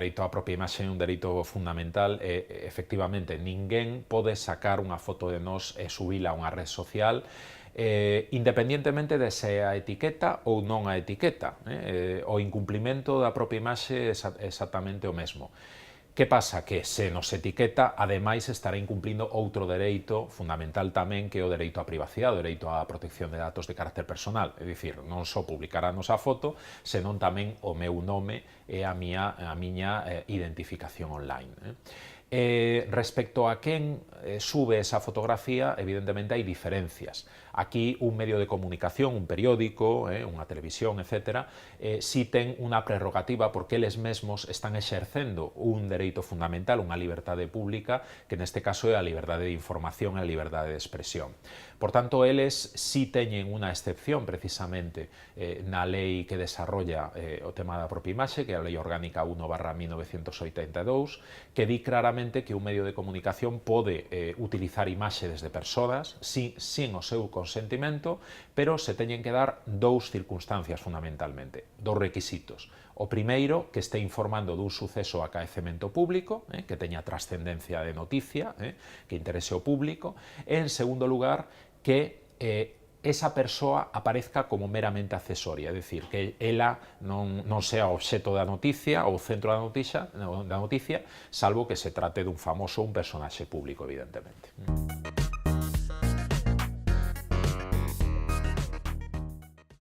dereito á propia imaxe é un dereito fundamental e, efectivamente, ninguén pode sacar unha foto de nós e subila a unha red social independientemente de se a etiqueta ou non a etiqueta. O incumplimento da propia imaxe é exactamente o mesmo. Que pasa? Que se nos etiqueta, ademais estará incumplindo outro dereito fundamental tamén, que é o dereito á privacidade, o dereito á protección de datos de carácter personal. É dicir, non só publicará a nosa foto, senón tamén o meu nome e a miña identificación online. Respecto a quen sube esa fotografía, evidentemente hai diferencias. Aquí un medio de comunicación, un periódico, unha televisión, etc., si ten unha prerrogativa porque eles mesmos están exercendo un dereito fundamental, unha liberdade pública, que neste caso é a liberdade de información e a liberdade de expresión. Por tanto, eles si teñen unha excepción precisamente na lei que desarrolla o tema da propia imaxe, que é a Lei Orgánica 1/1982, que di claramente que un medio de comunicación pode utilizar imaxes de persoas sin o seu consentimento, pero se teñen que dar dous circunstancias fundamentalmente, dous requisitos. O primeiro, que este informando dun suceso a acaecemento público, que teña trascendencia de noticia, que interese ao público, e, en segundo lugar, que esa persoa aparezca como meramente accesoria, é dicir, que ela non sea o obxeto da noticia ou o centro da noticia, salvo que se trate dun famoso, un personaxe público, evidentemente.